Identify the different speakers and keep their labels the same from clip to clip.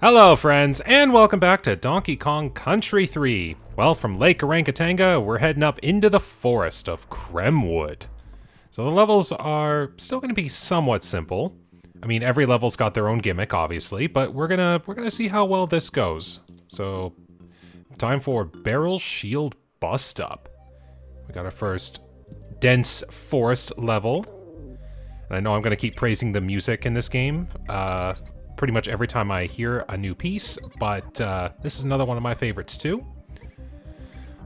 Speaker 1: Hello friends, and welcome back to Donkey Kong Country 3. Well, from Lake Orankatanga, we're heading up into the forest of Kremwood. So the levels are still going to be somewhat simple. I mean, every level's got their own gimmick, obviously, but we're gonna see how well this goes. So, time for Barrel Shield Bust Up. We got our first dense forest level. And I know I'm gonna keep praising the music in this game. Pretty much every time I hear a new piece, but this is another one of my favorites too.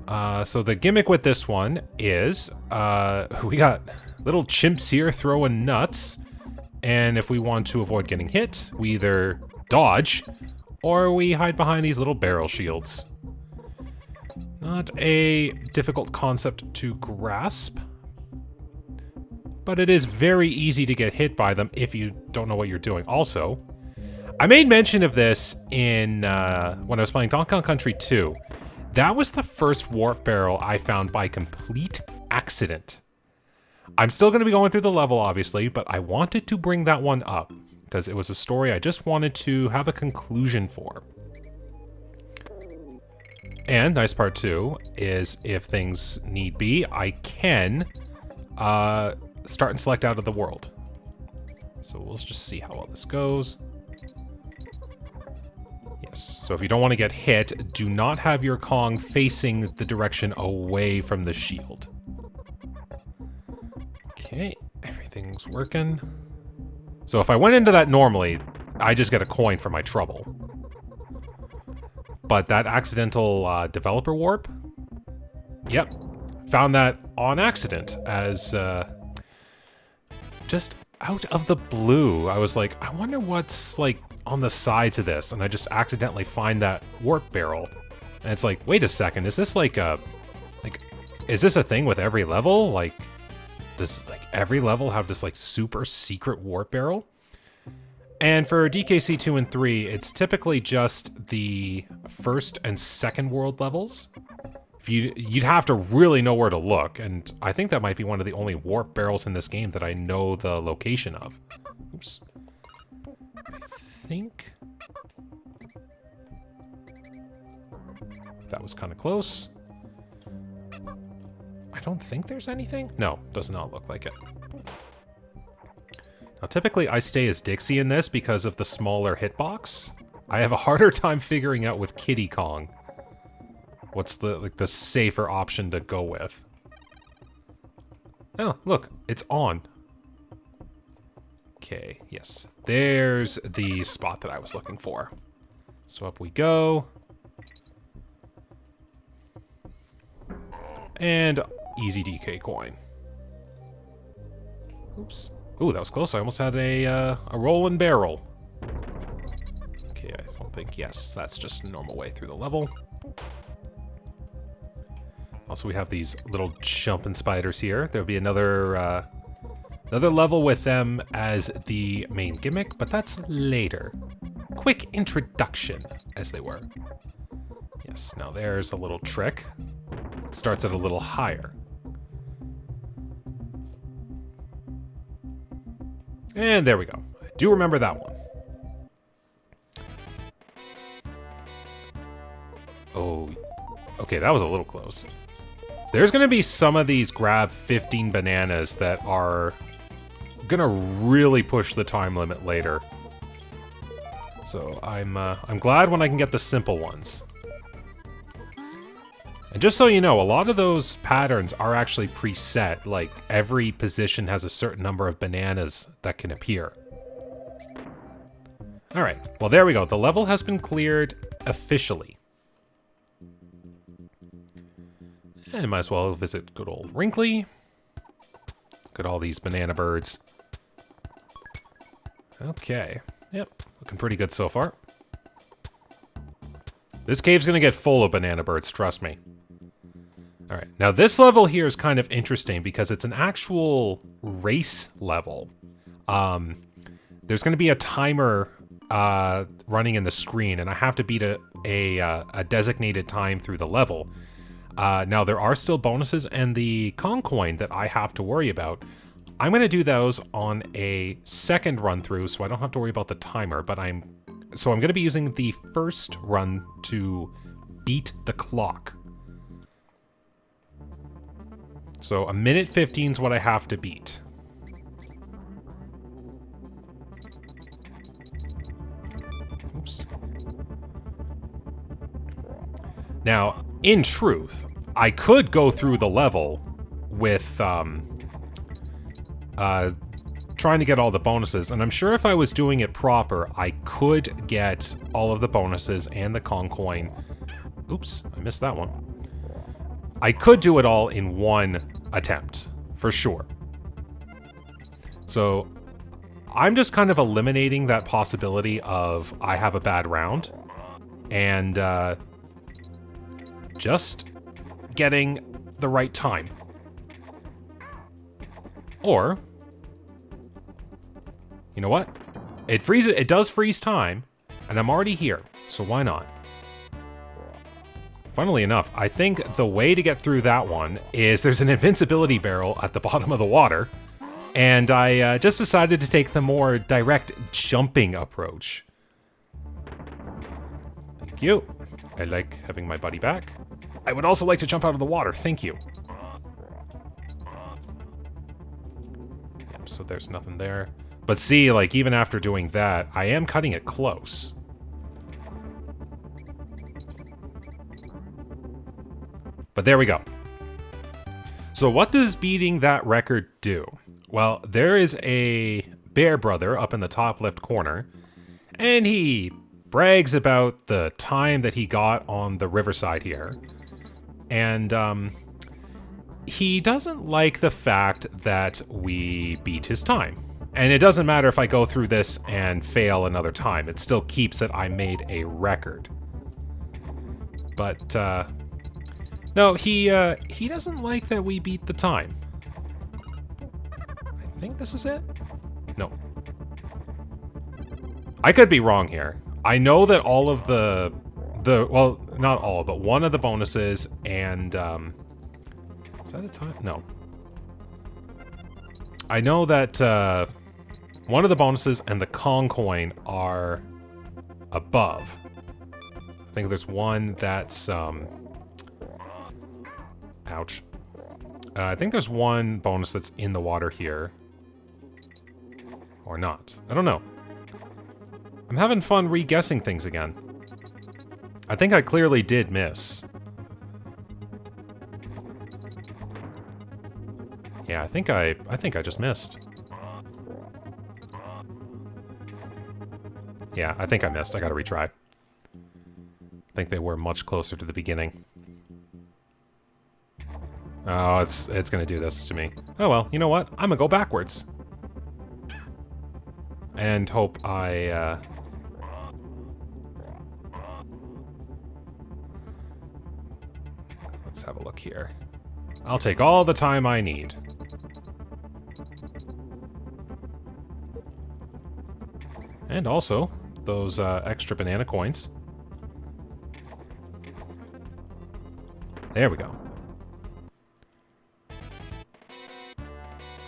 Speaker 1: So the gimmick with this one is we got little chimps here throwing nuts, and if we want to avoid getting hit, we either dodge or we hide behind these little barrel shields. Not a difficult concept to grasp, but it is very easy to get hit by them if you don't know what you're doing. Also, I made mention of this in when I was playing Donkey Kong Country 2. That was the first warp barrel I found by complete accident. I'm still going to be going through the level, obviously, but I wanted to bring that one up because it was a story I just wanted to have a conclusion for. And nice part too is if things need be, I can start and select out of the world. So we'll just see how well this goes. So if you don't want to get hit, do not have your Kong facing the direction away from the shield. Okay, everything's working. So if I went into that normally, I just get a coin for my trouble. But that accidental developer warp, yep, found that on accident as just out of the blue. I was like, I wonder what's like on the sides of this, and I just accidentally find that warp barrel, and it's like, wait a second, is this like a, is this a thing with every level? Like, does like every level have this like super secret warp barrel? And for DKC 2 and 3, it's typically just the first and second world levels. If you'd have to really know where to look, and I think that might be one of the only warp barrels in this game that I know the location of. Oops. I think that was kind of close. I don't think there's anything. No, does not look like it. Now, typically I stay as Dixie in this because of the smaller hitbox. I have a harder time figuring out with Kiddy Kong what's the safer option to go with. Oh, look, it's on. Okay, yes. There's the spot that I was looking for. So up we go. And easy DK coin. Oops. Ooh, that was close. I almost had a rolling barrel. Okay, I don't think, yes, that's just a normal way through the level. Also, we have these little jumping spiders here. There'll be another level with them as the main gimmick, but that's later. Quick introduction, as they were. Yes, now there's a little trick. Starts at a little higher. And there we go. I do remember that one. Oh, okay, that was a little close. There's gonna be some of these grab 15 bananas that are gonna really push the time limit later. So I'm glad when I can get the simple ones. And just so you know, a lot of those patterns are actually preset, like every position has a certain number of bananas that can appear. Alright, well there we go, the level has been cleared officially. And might as well visit good old Wrinkly. Look at all these banana birds. Okay, yep, looking pretty good so far. This cave's gonna get full of banana birds, trust me. Alright, now this level here is kind of interesting because it's an actual race level. There's gonna be a timer running in the screen, and I have to beat a designated time through the level. Now, there are still bonuses and the Kong coin that I have to worry about. I'm going to do those on a second run through, so I don't have to worry about the timer, but I'm So I'm going to be using the first run to beat the clock. So 1:15 is what I have to beat. Oops. Now, in truth, I could go through the level with trying to get all the bonuses, and I'm sure if I was doing it proper, I could get all of the bonuses and the Kong coin. Oops, I missed that one. I could do it all in one attempt, for sure. So I'm just kind of eliminating that possibility of I have a bad round, and just getting the right time. Or, you know what? It does freeze time, and I'm already here, so why not? Funnily enough, I think the way to get through that one is there's an invincibility barrel at the bottom of the water, and I just decided to take the more direct jumping approach. Thank you. I like having my buddy back. I would also like to jump out of the water, thank you. Yep, so there's nothing there. But see, like, even after doing that, I am cutting it close. But there we go. So what does beating that record do? Well, there is a bear brother up in the top left corner, and he brags about the time that he got on the riverside here. And he doesn't like the fact that we beat his time. And it doesn't matter if I go through this and fail another time. It still keeps that I made a record. But, no, he doesn't like that we beat the time. I think this is it? No. I could be wrong here. I know that all of the well, not all, but one of the bonuses and, is that a time? No. I know that, one of the bonuses and the Kong coin are above. I think there's one that's, ouch. I think there's one bonus that's in the water here. Or not. I don't know. I'm having fun re-guessing things again. I think I clearly did miss. Yeah, I think I just missed. Yeah, I think I missed. I gotta retry. I think they were much closer to the beginning. Oh, it's gonna do this to me. Oh well, you know what? I'm gonna go backwards. And hope I, let's have a look here. I'll take all the time I need. And also, those extra banana coins. There we go.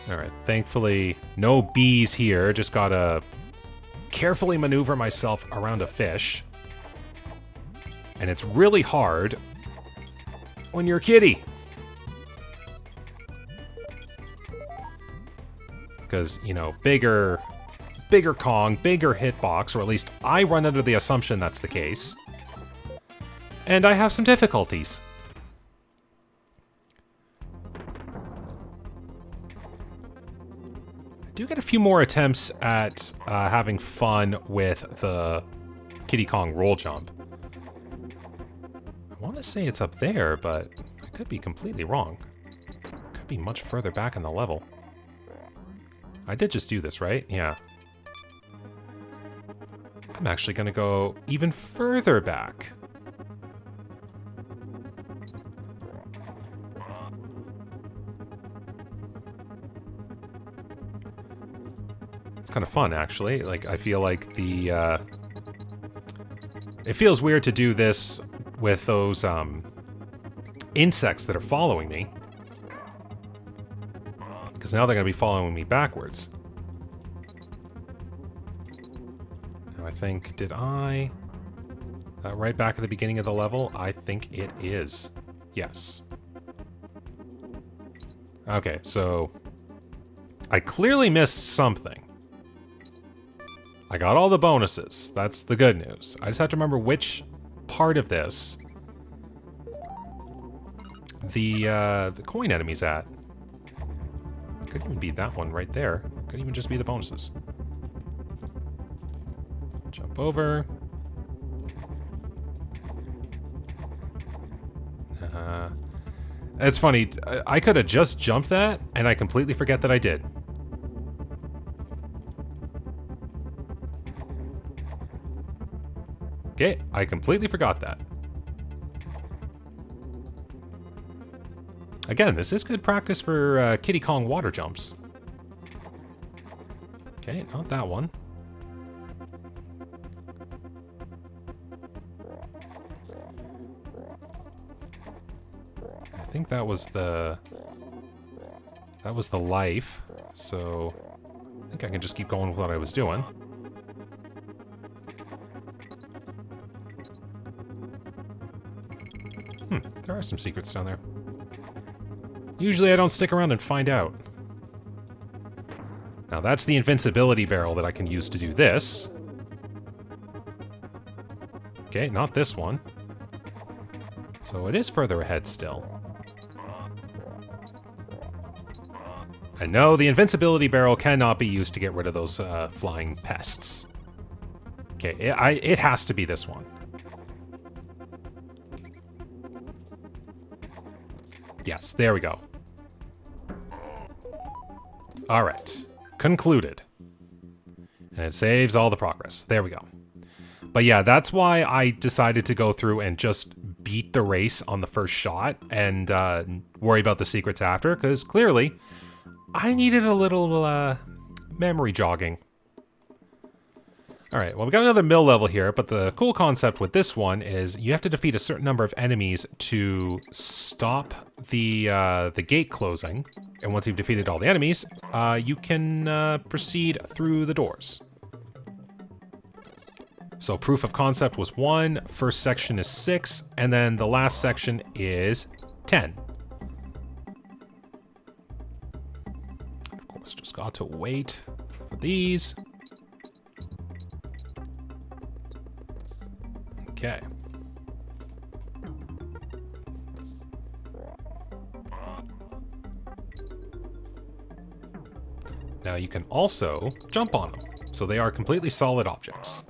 Speaker 1: Alright, thankfully, no bees here. Just gotta carefully maneuver myself around a fish. And it's really hard when you're a kitty. Because, you know, bigger Kong, bigger hitbox, or at least I run under the assumption that's the case. And I have some difficulties. I do get a few more attempts at having fun with the Kiddy Kong roll jump. I want to say it's up there, but I could be completely wrong. It could be much further back in the level. I did just do this, right? Yeah. I'm actually going to go even further back. It's kind of fun, actually. Like, I feel like the, it feels weird to do this with those, insects that are following me. Because now they're going to be following me backwards. Now, I think, did I... right back at the beginning of the level? I think it is. Yes. Okay, so... I clearly missed something. I got all the bonuses. That's the good news. I just have to remember which part of this the coin enemy's at. Could even be that one right there. Could even just be the bonuses. Jump over. It's funny. I could have just jumped that, and I completely forget that I did. Okay, I completely forgot that. Again, this is good practice for Kiddy Kong water jumps. Okay, not that one. I think that was the... That was the life, so... I think I can just keep going with what I was doing. There are some secrets down there. Usually I don't stick around and find out. Now that's the invincibility barrel that I can use to do this. Okay, not this one. So it is further ahead still. And no, the invincibility barrel cannot be used to get rid of those flying pests. Okay, it has to be this one. Yes, there we go. Alright. Concluded. And it saves all the progress. There we go. But yeah, that's why I decided to go through and just beat the race on the first shot and worry about the secrets after, because clearly I needed a little memory jogging. Alright, well we got another mill level here, but the cool concept with this one is you have to defeat a certain number of enemies to stop the gate closing. And once you've defeated all the enemies, you can proceed through the doors. So proof of concept was 1, first section is 6, and then the last section is 10. Of course, just got to wait for these. Okay. Now you can also jump on them, so they are completely solid objects.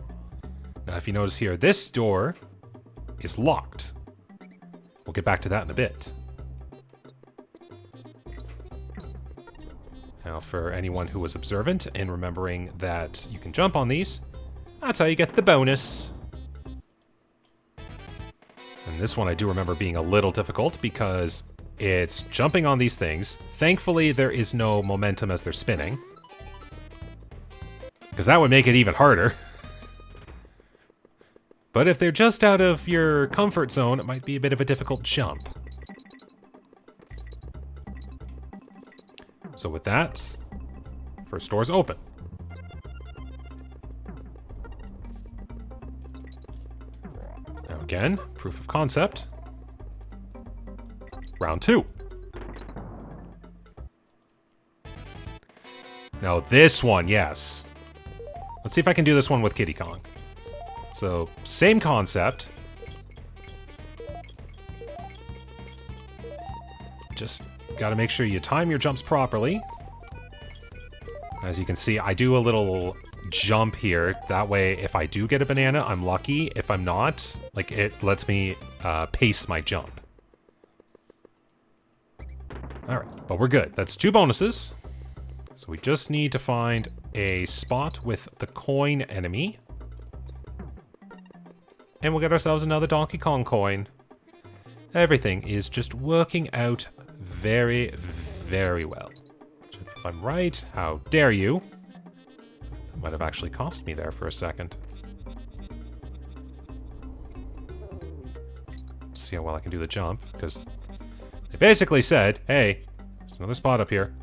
Speaker 1: Now if you notice here, this door is locked. We'll get back to that in a bit. Now for anyone who was observant and remembering that you can jump on these, that's how you get the bonus. And this one I do remember being a little difficult because it's jumping on these things. Thankfully, there is no momentum as they're spinning, because that would make it even harder. But if they're just out of your comfort zone, it might be a bit of a difficult jump. So with that, first door's open. Now again, proof of concept. Round 2. Now this one, yes. Let's see if I can do this one with Kiddy Kong. So, same concept. Just gotta make sure you time your jumps properly. As you can see, I do a little jump here. That way, if I do get a banana, I'm lucky. If I'm not, like, it lets me pace my jump. Alright, but we're good. That's 2 bonuses. So we just need to find a spot with the coin enemy. And we'll get ourselves another Donkey Kong coin. Everything is just working out very, very well. If I'm right, how dare you? That might have actually cost me there for a second. See how well I can do the jump, because they basically said, hey, there's another spot up here.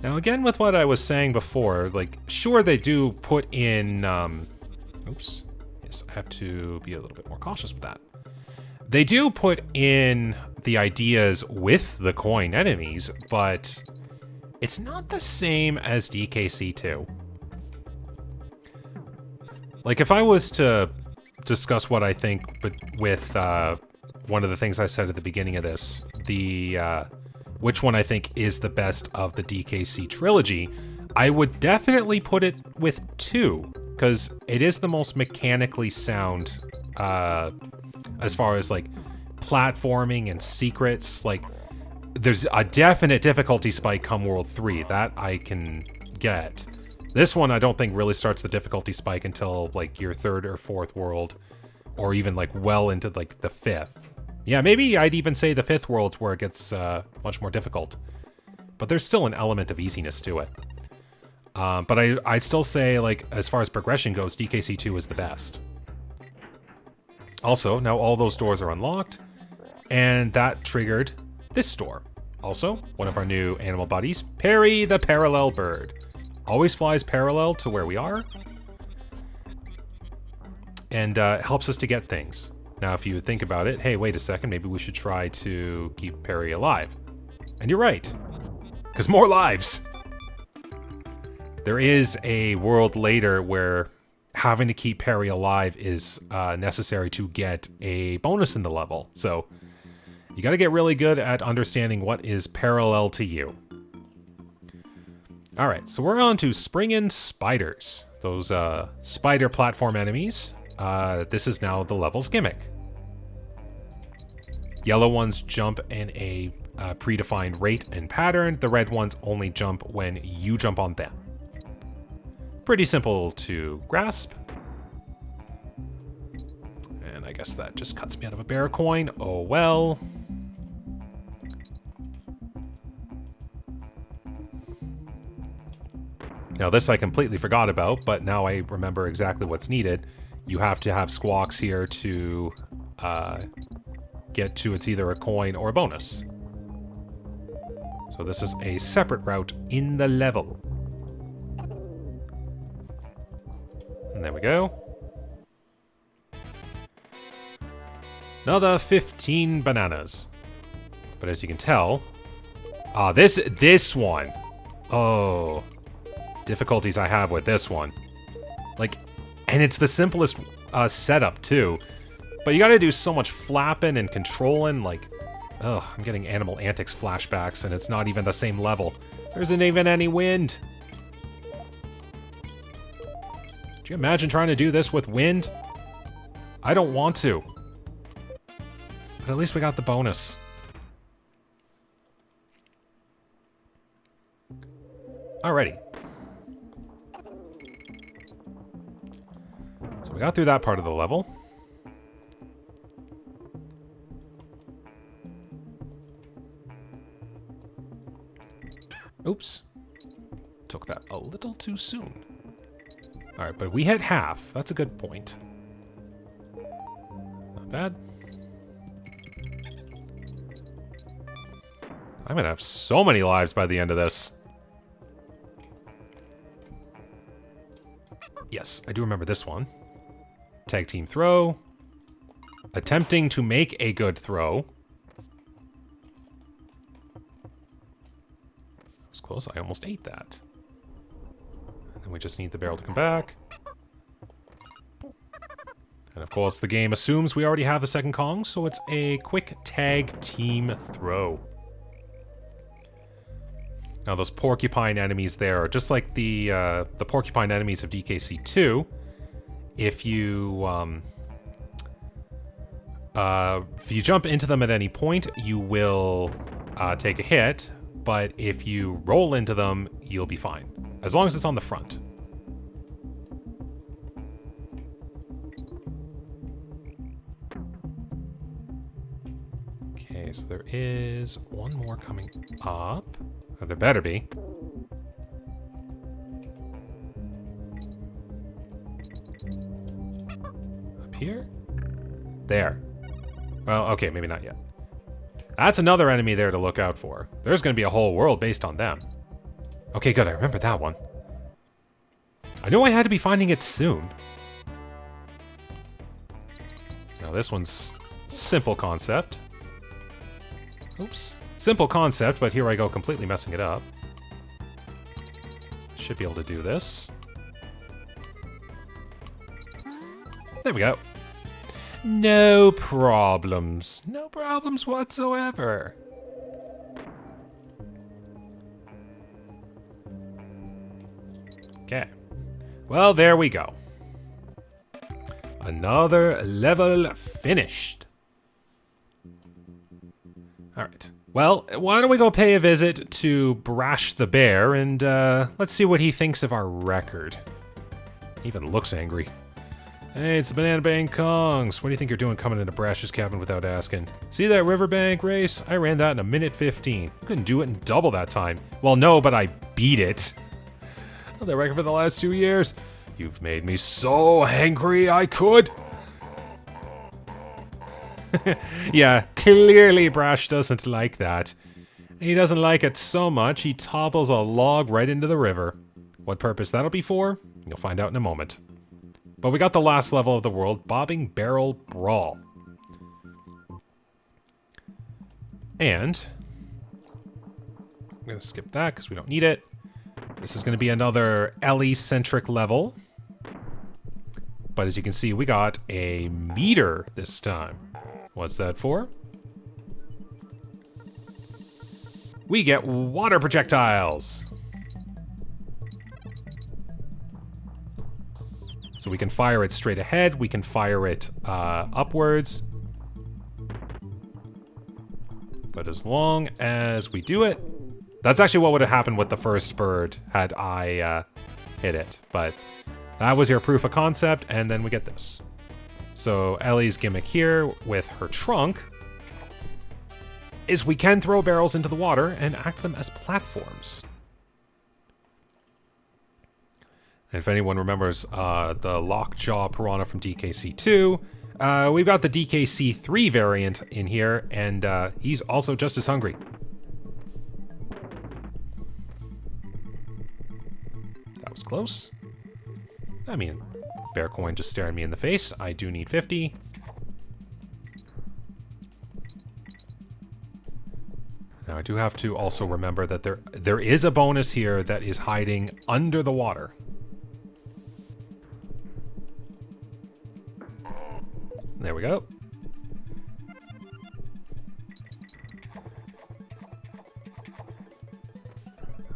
Speaker 1: Now, again, with what I was saying before, like, sure, they do put in, oops. Yes, I have to be a little bit more cautious with that. They do put in the ideas with the coin enemies, but it's not the same as DKC2. Like, if I was to discuss what I think, but with one of the things I said at the beginning of this, the which one I think is the best of the DKC trilogy, I would definitely put it with 2, because it is the most mechanically sound as far as like platforming and secrets. Like, there's a definite difficulty spike come World 3 that I can get. This one I don't think really starts the difficulty spike until like your 3rd or 4th world, or even like well into like the 5th. Yeah, maybe I'd even say the 5th world's where it gets much more difficult. But there's still an element of easiness to it. But I'd still say, like, as far as progression goes, DKC2 is the best. Also, now all those doors are unlocked, and that triggered this door. Also, one of our new animal buddies, Perry the Parallel Bird. Always flies parallel to where we are, and helps us to get things. Now, if you think about it, hey, wait a second, maybe we should try to keep Perry alive. And you're right, because more lives! There is a world later where having to keep Perry alive is necessary to get a bonus in the level. So you gotta get really good at understanding what is parallel to you. Alright, so we're on to springin' spiders. Those spider platform enemies. This is now the level's gimmick. Yellow ones jump in a predefined rate and pattern. The red ones only jump when you jump on them. Pretty simple to grasp. And I guess that just cuts me out of a bear coin. Oh well. Now this I completely forgot about, but now I remember exactly what's needed. You have to have squawks here to get to it's either a coin or a bonus. So this is a separate route in the level. And there we go. Another 15 bananas. But as you can tell... this one! Oh... difficulties I have with this one. Like, and it's the simplest setup, too. But you gotta do so much flapping and controlling, like... Ugh, I'm getting Animal Antics flashbacks, and it's not even the same level. There isn't even any wind. Could you imagine trying to do this with wind? I don't want to. But at least we got the bonus. Alrighty. So we got through that part of the level. Oops. Took that a little too soon. Alright, but we hit half. That's a good point. Not bad. I'm gonna have so many lives by the end of this. Yes, I do remember this one. Tag team throw. Attempting to make a good throw. It was close, I almost ate that. And then we just need the barrel to come back. And of course the game assumes we already have the second Kong, so it's a quick tag team throw. Now those porcupine enemies there are just like the porcupine enemies of DKC2. If you jump into them at any point, you will take a hit, but if you roll into them, you'll be fine. As long as it's on the front. Okay, so there is one more coming up. Or there better be. Up here? There. Well, okay, maybe not yet. That's another enemy there to look out for. There's going to be a whole world based on them. Okay, good. I remember that one. I knew I had to be finding it soon. Now this one's simple concept. Oops. Simple concept, but here I go completely messing it up. Should be able to do this. There we go. No problems. No problems whatsoever. Okay. Well, there we go. Another level finished. Alright. Well, why don't we go pay a visit to Brash the Bear, and let's see what he thinks of our record. He even looks angry. Hey, it's the Banana Bank Kongs. What do you think you're doing coming into Brash's cabin without asking? See that riverbank race? I ran that in a minute 15. You couldn't do it in double that time. Well, no, but I beat it. The record for the last 2 years. You've made me so angry I could. Yeah, clearly Brash doesn't like that. He doesn't like it so much, he topples a log right into the river. What purpose that'll be for, you'll find out in a moment. But we got the last level of the world, Bobbing Barrel Brawl. And I'm going to skip that because we don't need it. This is going to be another Ellie-centric level. But as you can see, we got a meter this time. What's that for? We get water projectiles. So we can fire it straight ahead, we can fire it upwards. But as long as we do it... That's actually what would have happened with the first bird had I hit it. But that was your proof of concept, and then we get this. So Ellie's gimmick here with her trunk is we can throw barrels into the water and act them as platforms. And if anyone remembers the Lockjaw Piranha from DKC2, we've got the DKC3 variant in here, and he's also just as hungry. That was close. I mean, bear coin just staring me in the face. I do need 50. Now I do have to also remember that there is a bonus here that is hiding under the water. There we go.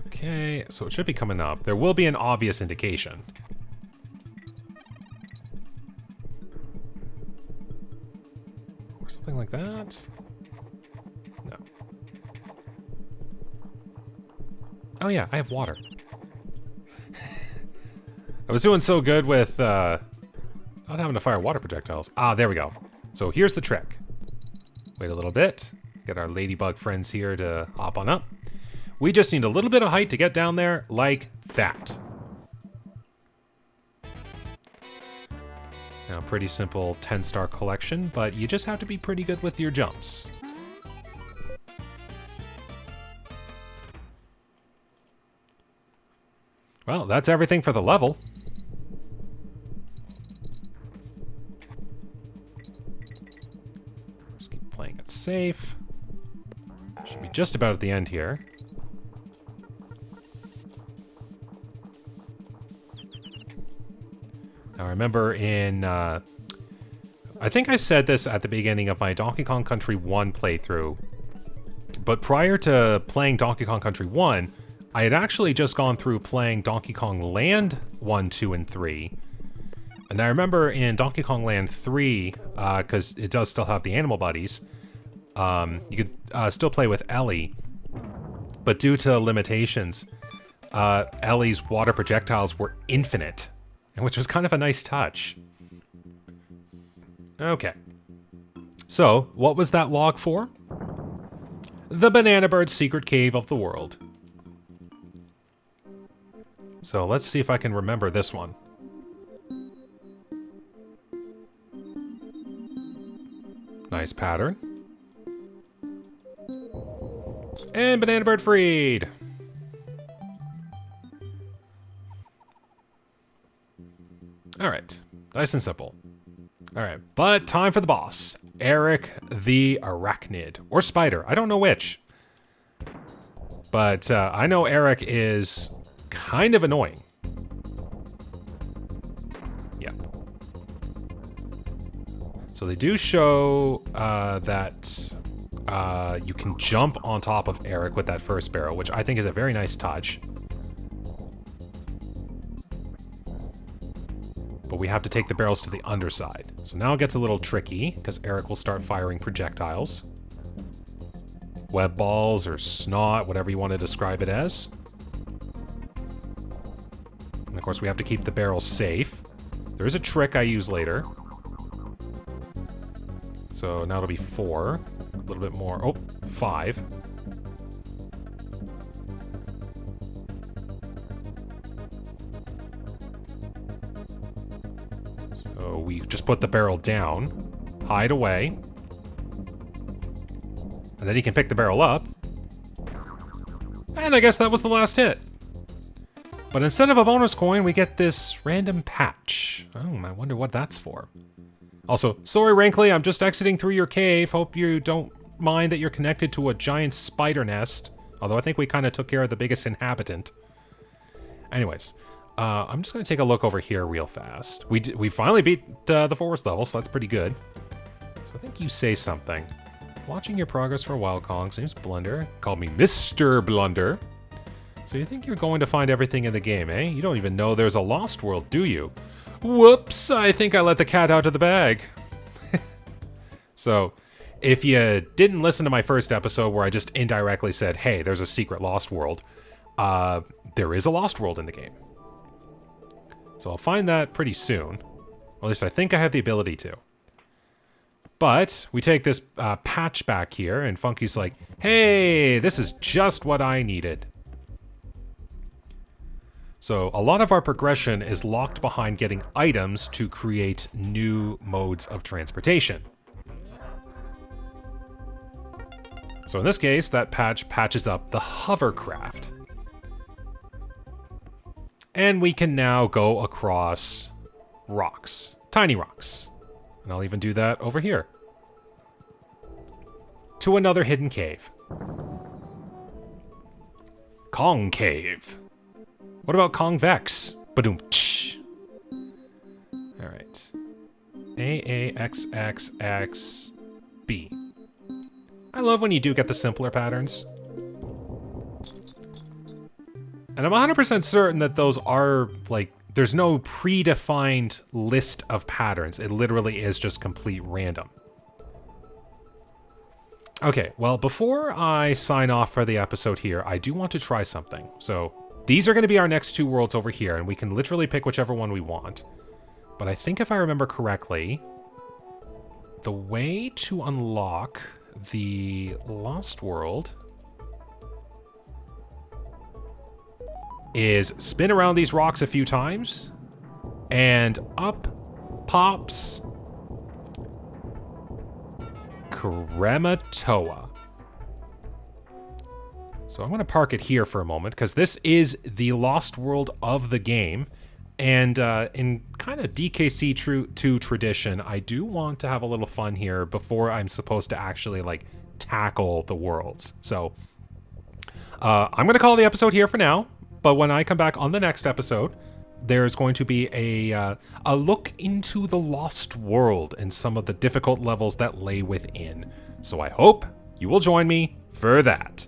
Speaker 1: Okay, so it should be coming up. There will be an obvious indication. Or something like that. No. Oh yeah, I have water. I was doing so good with not having to fire water projectiles. Ah, there we go. So here's the trick. Wait a little bit. Get our ladybug friends here to hop on up. We just need a little bit of height to get down there like that. Now, pretty simple 10-star collection, but you just have to be pretty good with your jumps. Well, that's everything for the level. Just keep playing it safe. Should be just about at the end here. Now, I remember in, I think I said this at the beginning of my Donkey Kong Country 1 playthrough, but prior to playing Donkey Kong Country 1, I had actually just gone through playing Donkey Kong Land 1, 2, and 3. And I remember in Donkey Kong Land 3, because it does still have the animal buddies, you could still play with Ellie, but due to limitations, Ellie's water projectiles were infinite, which was kind of a nice touch. Okay. So, what was that log for? The Banana Bird's secret cave of the world. So, let's see if I can remember this one. Nice pattern. And Banana Bird freed! right. Nice and simple. All right, but time for the boss. Eric the Arachnid. Or Spider. I don't know which. But I know Eric is kind of annoying. Yep. So they do show that you can jump on top of Eric with that first barrel, which I think is a very nice touch. But we have to take the barrels to the underside. So now it gets a little tricky, because Eric will start firing projectiles. Web balls or snot, whatever you want to describe it as. And of course we have to keep the barrels safe. There is a trick I use later. So now it'll be 4. A little bit more. Oh, 5. So we just put the barrel down, hide away, and then he can pick the barrel up. And I guess that was the last hit. But instead of a bonus coin, we get this random patch. Oh, I wonder what that's for. Also, sorry Rankley, I'm just exiting through your cave. Hope you don't mind that you're connected to a giant spider nest. Although I think we kind of took care of the biggest inhabitant. Anyways, I'm just going to take a look over here real fast. We finally beat the forest level, so that's pretty good. So I think you say something. Watching your progress for a while, Kong. His name's Blunder. Called me Mr. Blunder. So you think you're going to find everything in the game, eh? You don't even know there's a lost world, do you? Whoops, I think I let the cat out of the bag. So, if you didn't listen to my first episode where I just indirectly said, hey, there's a secret lost world, there is a lost world in the game. So I'll find that pretty soon. Or at least I think I have the ability to. But we take this patch back here, and Funky's like, hey, this is just what I needed. So a lot of our progression is locked behind getting items to create new modes of transportation. So in this case, that patch patches up the hovercraft. And we can now go across rocks, tiny rocks. And I'll even do that over here. To another hidden cave. Kong Cave. What about Kong Vex? Badoom-tsh. Alright. AAXXXB. I love when you do get the simpler patterns. And I'm 100% certain that those are, like, there's no predefined list of patterns. It literally is just complete random. Okay, well, before I sign off for the episode here, I do want to try something. So, these are going to be our next 2 worlds over here, and we can literally pick whichever one we want. But I think if I remember correctly, the way to unlock the Lost World is spin around these rocks a few times, and up pops Krematoa. So I'm going to park it here for a moment, because this is the Lost World of the game. And in kind of DKC 2 tradition, I do want to have a little fun here before I'm supposed to actually, like, tackle the worlds. So I'm going to call the episode here for now. But when I come back on the next episode, there's going to be a look into the Lost World and some of the difficult levels that lay within. So I hope you will join me for that.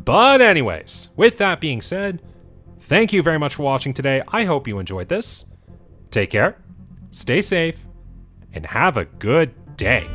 Speaker 1: But anyways, with that being said, thank you very much for watching today. I hope you enjoyed this. Take care, stay safe, and have a good day.